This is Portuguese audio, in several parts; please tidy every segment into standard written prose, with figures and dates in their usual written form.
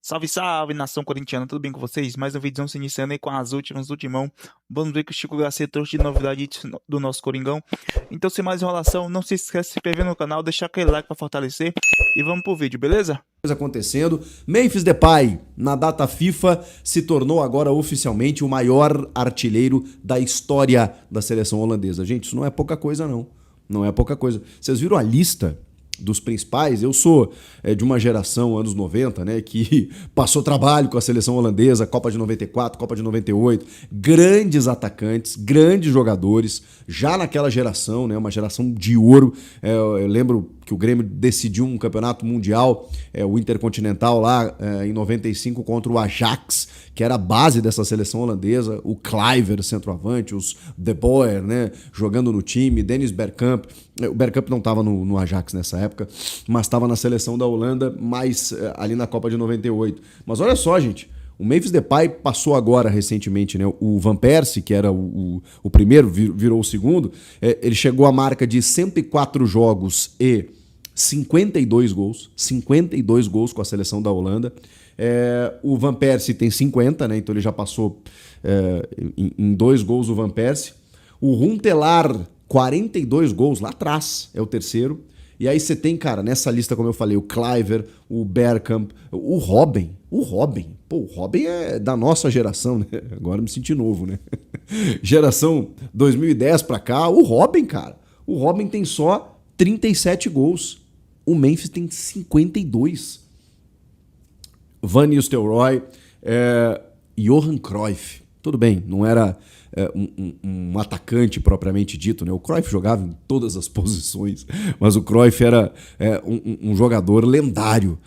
Salve, salve, nação corintiana, tudo bem com vocês? Mais um vídeo se iniciando aí com as últimas do Timão. Vamos ver que o Chico Garcia trouxe de novidade do nosso Coringão. Então, sem mais enrolação, não se esqueça de se inscrever no canal, deixar aquele like para fortalecer e vamos pro vídeo, beleza? Coisa acontecendo. Memphis Depay, na data FIFA, se tornou agora oficialmente o maior artilheiro da história da seleção holandesa. Gente, isso não é pouca coisa, não. Não é pouca coisa. Vocês viram a lista dos principais? Eu sou de uma geração, anos 90, né, que passou trabalho com a seleção holandesa, Copa de 94, Copa de 98, grandes atacantes, grandes jogadores, já naquela geração, né, uma geração de ouro. Eu lembro que o Grêmio decidiu um campeonato mundial, o Intercontinental lá em 95 contra o Ajax, que era a base dessa seleção holandesa, o Kluivert, centroavante, os De Boer, né, jogando no time, Dennis Bergkamp. O Bergkamp não estava no Ajax nessa época, mas estava na seleção da Holanda, mais ali na Copa de 98. Mas olha só, gente, o Memphis Depay passou agora recentemente, né? O Van Persie, que era o primeiro, virou o segundo, ele chegou à marca de 104 jogos e 52 gols. 52 gols com a seleção da Holanda. O Van Persie tem 50, né? Então ele já passou em 2 gols o Van Persie. O Huntelaar, 42 gols lá atrás, é o terceiro. E aí você tem, cara, nessa lista, como eu falei, o Kluivert, o Bergkamp, o Robben. Pô, o Robben é da nossa geração, né? Agora eu me senti novo, né? Geração 2010 pra cá, o Robben, cara. O Robben tem só 37 gols. O Memphis tem 52. Van Nistelrooy, Johan Cruyff. Tudo bem, não era um atacante propriamente dito, né? O Cruyff jogava em todas as posições, mas o Cruyff era um jogador lendário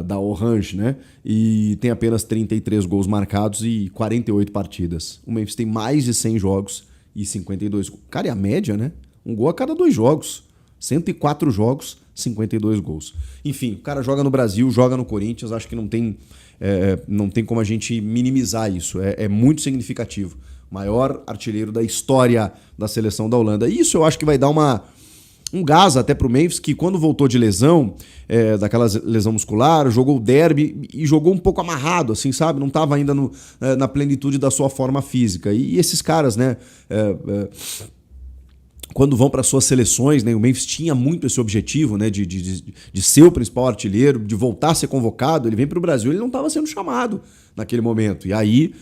da Orange, né? E tem apenas 33 gols marcados e 48 partidas. O Memphis tem mais de 100 jogos e 52 gols. Cara, é a média, né? Um gol a cada 2 jogos. 104 jogos, 52 gols. Enfim, o cara joga no Brasil, joga no Corinthians, acho que não tem como a gente minimizar isso. É muito significativo. Maior artilheiro da história da seleção da Holanda. E isso eu acho que vai dar um gás até pro Memphis, que quando voltou de lesão, daquela lesão muscular, jogou o derby e jogou um pouco amarrado, assim, sabe? Não estava ainda na plenitude da sua forma física. E esses caras, né? Quando vão para suas seleções, né, o Memphis tinha muito esse objetivo, né, de ser o principal artilheiro, de voltar a ser convocado. Ele vem para o Brasil, ele não estava sendo chamado naquele momento. E aí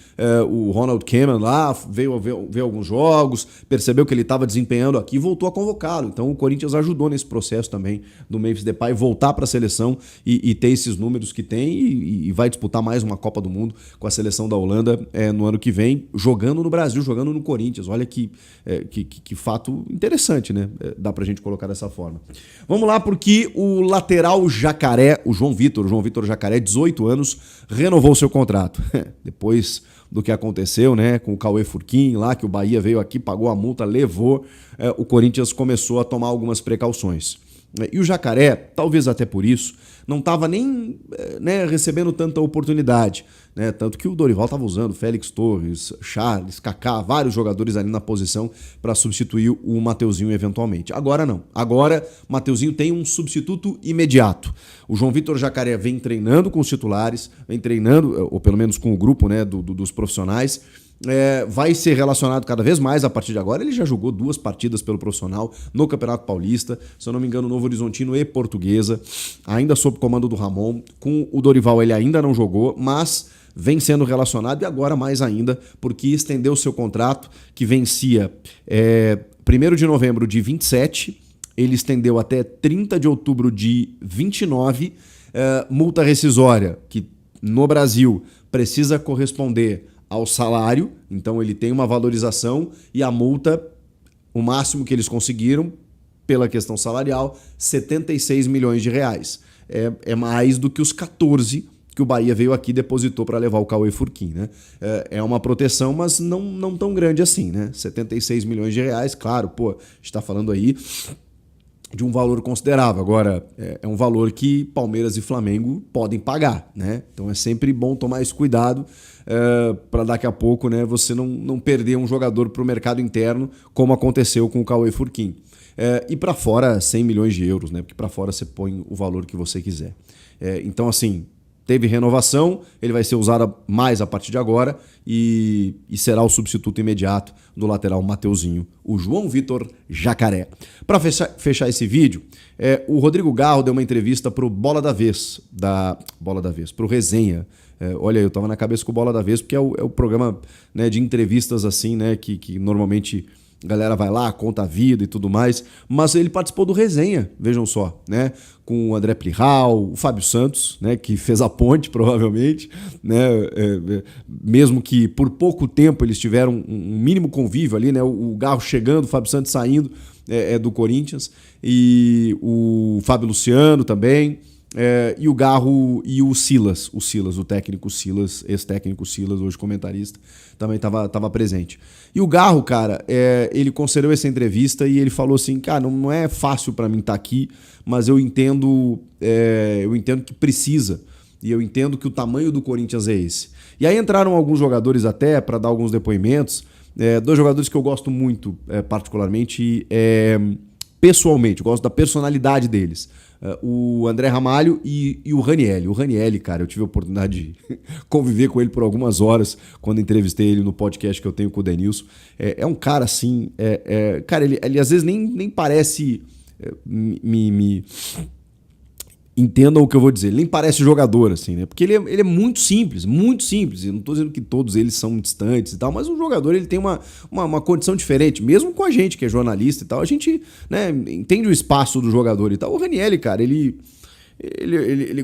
o Ronald Koeman lá veio ver alguns jogos, percebeu que ele estava desempenhando aqui e voltou a convocá-lo. Então o Corinthians ajudou nesse processo também do Memphis Depay voltar para a seleção e ter esses números que tem e vai disputar mais uma Copa do Mundo com a seleção da Holanda no ano que vem, jogando no Brasil, jogando no Corinthians. Olha que fato interessante, né? Dá pra gente colocar dessa forma. Vamos lá, porque o lateral Jacaré, o João Vitor Jacaré, 18 anos, renovou seu contrato. Depois do que aconteceu, né, com o Cauê Furquim lá, que o Bahia veio aqui, pagou a multa, levou, o Corinthians começou a tomar algumas precauções. E o Jacaré, talvez até por isso, não estava nem recebendo tanta oportunidade, né? Tanto que o Dorival estava usando Félix Torres, Charles, Kaká, vários jogadores ali na posição para substituir o Mateuzinho eventualmente. Agora não. Agora o Mateuzinho tem um substituto imediato. O João Vitor Jacaré vem treinando com os titulares, vem treinando, ou pelo menos com o grupo, né, dos profissionais. Vai ser relacionado cada vez mais a partir de agora. Ele já jogou 2 partidas pelo profissional no Campeonato Paulista, se eu não me engano, Novo Horizontino e Portuguesa, ainda sob comando do Ramon. Com o Dorival ele ainda não jogou, mas vem sendo relacionado e agora mais ainda, porque estendeu seu contrato, que vencia 1º de novembro de 27, ele estendeu até 30 de outubro de 29, multa rescisória, que no Brasil precisa corresponder ao salário, então ele tem uma valorização, e a multa, o máximo que eles conseguiram pela questão salarial, 76 milhões de reais. É mais do que os 14 que o Bahia veio aqui e depositou para levar o Cauê Furquim, né? É uma proteção, mas não tão grande assim, né? 76 milhões de reais, claro, pô, a gente está falando aí de um valor considerável. Agora, é um valor que Palmeiras e Flamengo podem pagar, né? Então é sempre bom tomar esse cuidado para daqui a pouco, né, você não perder um jogador para o mercado interno, como aconteceu com o Cauê Furquim. E para fora, 100 milhões de euros, né? Porque para fora você põe o valor que você quiser. Então, assim, teve renovação, ele vai ser usado mais a partir de agora e será o substituto imediato do lateral Mateuzinho, o João Vitor Jacaré. Para fechar esse vídeo, o Rodrigo Garro deu uma entrevista para o Bola da Vez, para o Resenha. Olha, eu estava na cabeça com o Bola da Vez, porque é o programa, né, de entrevistas assim, né, que normalmente a galera vai lá, conta a vida e tudo mais, mas ele participou do Resenha, vejam só, né? Com o André Plihal, o Fábio Santos, né? Que fez a ponte, provavelmente, né? Mesmo que por pouco tempo eles tiveram um mínimo convívio ali, né? O Garro chegando, o Fábio Santos saindo do Corinthians, e o Fábio Luciano também. E o Garro e o Silas, o técnico Silas, ex-técnico Silas, hoje comentarista, também estava presente. E o Garro, cara, ele concedeu essa entrevista e ele falou assim, cara, não é fácil para mim estar aqui, mas eu entendo que precisa, e eu entendo que o tamanho do Corinthians é esse. E aí entraram alguns jogadores até para dar alguns depoimentos, dois jogadores que eu gosto muito, particularmente, pessoalmente, eu gosto da personalidade deles. O André Ramalho e o Ranieri. O Ranieri, cara, eu tive a oportunidade de conviver com ele por algumas horas quando entrevistei ele no podcast que eu tenho com o Denilson. É um cara assim, cara, ele às vezes nem parece entendam o que eu vou dizer, ele nem parece jogador, assim, né? Porque ele é muito simples, muito simples. Eu não estou dizendo que todos eles são distantes e tal, mas o jogador ele tem uma condição diferente, mesmo com a gente que é jornalista e tal, a gente, né, entende o espaço do jogador e tal. O Ranieri, cara, ele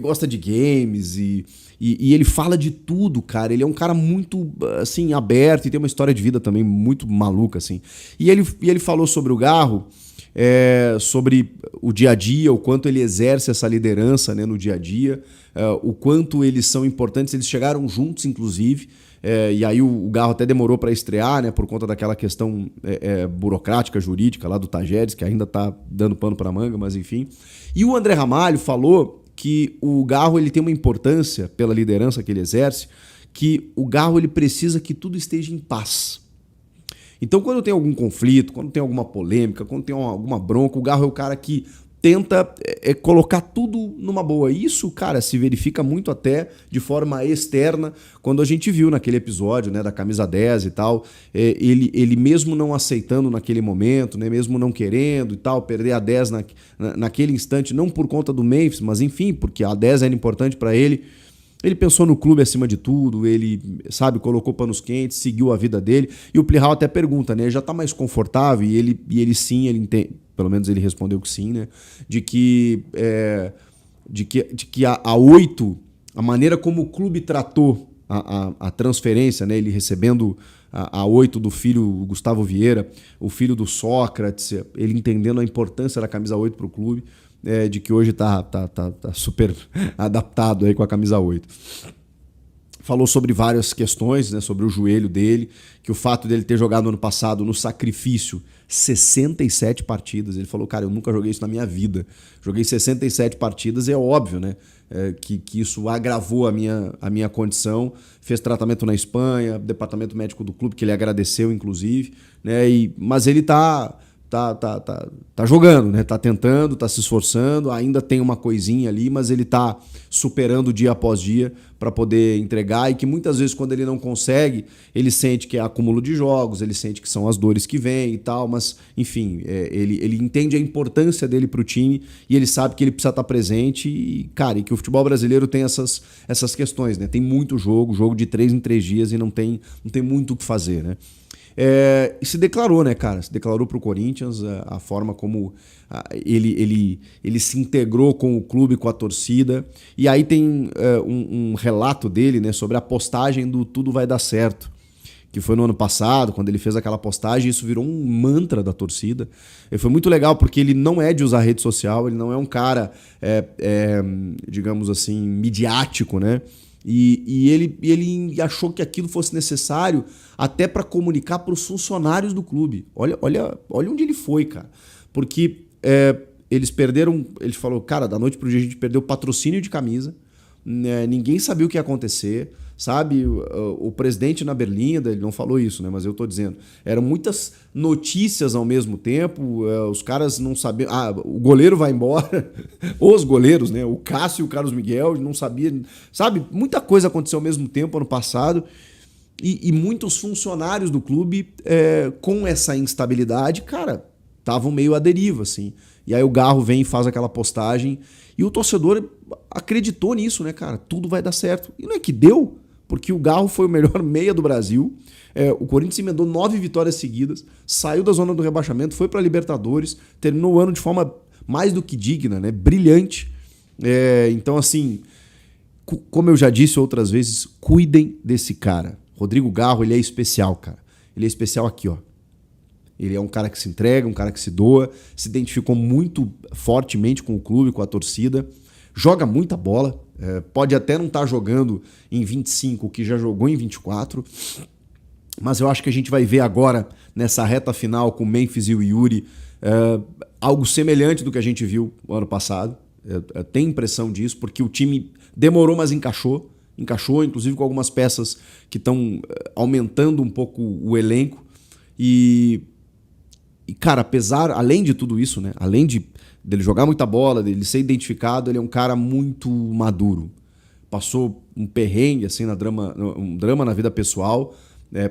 gosta de games e ele fala de tudo, cara. Ele é um cara muito, assim, aberto e tem uma história de vida também muito maluca, assim. E ele falou sobre o Garro, sobre o dia a dia, o quanto ele exerce essa liderança, né, no dia a dia, o quanto eles são importantes. Eles chegaram juntos, inclusive, e aí o Garro até demorou para estrear, né, por conta daquela questão burocrática, jurídica lá do Tajeres, que ainda está dando pano para manga, mas enfim. E o André Ramalho falou que o Garro ele tem uma importância pela liderança que ele exerce, que o Garro ele precisa que tudo esteja em paz. Então, quando tem algum conflito, quando tem alguma polêmica, quando tem alguma bronca, o Garro é o cara que tenta colocar tudo numa boa. Isso, cara, se verifica muito até de forma externa, quando a gente viu naquele episódio, né, da camisa 10 e tal, ele mesmo não aceitando naquele momento, né, mesmo não querendo e tal, perder a 10 naquele instante, não por conta do Memphis, mas enfim, porque a 10 era importante para ele. Ele pensou no clube acima de tudo, ele, sabe, colocou panos quentes, seguiu a vida dele. E o Plihal até pergunta, né? Ele já tá mais confortável? E ele sim, ele entende, pelo menos ele respondeu que sim, né? De que a 8, a maneira como o clube tratou a transferência, né? Ele recebendo a 8 do filho Gustavo Vieira, o filho do Sócrates, ele entendendo a importância da camisa 8 para o clube. De que hoje tá super adaptado aí com a camisa 8. Falou sobre várias questões, né, sobre o joelho dele, que o fato dele ter jogado ano passado no sacrifício 67 partidas. Ele falou, cara, eu nunca joguei isso na minha vida. Joguei 67 partidas, é óbvio, né, que isso agravou a minha condição. Fez tratamento na Espanha, departamento médico do clube, que ele agradeceu, inclusive, né, mas ele tá jogando, né? Tá tentando, tá se esforçando, ainda tem uma coisinha ali, mas ele tá superando dia após dia para poder entregar, e que muitas vezes quando ele não consegue, ele sente que é acúmulo de jogos, ele sente que são as dores que vêm e tal, mas enfim, ele entende a importância dele pro time e ele sabe que ele precisa estar presente e, cara, e que o futebol brasileiro tem essas questões, né? Tem muito jogo de 3 em 3 dias e não tem muito o que fazer, né? E se declarou, né, cara? Se declarou pro Corinthians, a forma como ele se integrou com o clube, com a torcida. E aí tem um relato dele, né, sobre a postagem do Tudo Vai Dar Certo, que foi no ano passado, quando ele fez aquela postagem. Isso virou um mantra da torcida. E foi muito legal, porque ele não é de usar rede social, ele não é um cara, digamos assim, midiático, né? E ele achou que aquilo fosse necessário até para comunicar para os funcionários do clube. Olha onde ele foi, cara. Porque eles perderam... Ele falou, cara, da noite pro dia a gente perdeu patrocínio de camisa, né, ninguém sabia o que ia acontecer, sabe? O presidente na Berlinda, ele não falou isso, né? Mas eu tô dizendo. Eram muitas notícias ao mesmo tempo, os caras não sabiam. Ah, o goleiro vai embora. Os goleiros, né? O Cássio e o Carlos Miguel não sabiam. Sabe? Muita coisa aconteceu ao mesmo tempo ano passado. E muitos funcionários do clube, com essa instabilidade, cara, estavam meio à deriva, assim. E aí o Garro vem e faz aquela postagem. E o torcedor acreditou nisso, né, cara? Tudo vai dar certo. E não é que deu, porque o Garro foi o melhor meia do Brasil. O Corinthians emendou 9 vitórias seguidas, saiu da zona do rebaixamento, foi para a Libertadores, terminou o ano de forma mais do que digna, né? Brilhante. Então, assim, como eu já disse outras vezes, cuidem desse cara. Rodrigo Garro, ele é especial, cara. Ele é especial aqui, ó. Ele é um cara que se entrega, um cara que se doa, se identificou muito fortemente com o clube, com a torcida, joga muita bola, pode até não estar jogando em 25, o que já jogou em 24, mas eu acho que a gente vai ver agora, nessa reta final com o Memphis e o Yuri, algo semelhante do que a gente viu no ano passado. Tenho impressão disso, porque o time demorou, mas encaixou, inclusive com algumas peças que estão aumentando um pouco o elenco. E, cara, além de tudo isso, né? Além dele jogar muita bola, dele ser identificado, ele é um cara muito maduro. Passou um perrengue, assim, um drama na vida pessoal,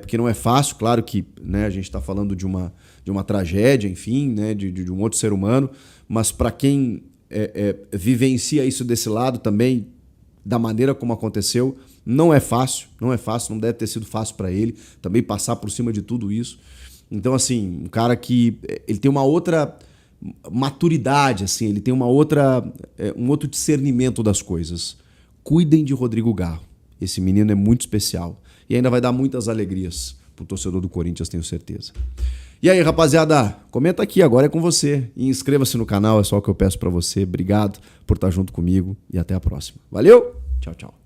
porque não é fácil, claro que, né, a gente está falando de uma tragédia, enfim, né, de um outro ser humano, mas para quem vivencia isso desse lado também, da maneira como aconteceu, não é fácil, não deve ter sido fácil para ele também passar por cima de tudo isso. Então, assim, um cara que ele tem uma outra maturidade, assim, ele tem um outro discernimento das coisas. Cuidem de Rodrigo Garro. Esse menino é muito especial e ainda vai dar muitas alegrias pro torcedor do Corinthians, tenho certeza. E aí, rapaziada, comenta aqui, agora é com você. E inscreva-se no canal, é só o que eu peço para você. Obrigado por estar junto comigo e até a próxima. Valeu, tchau, tchau.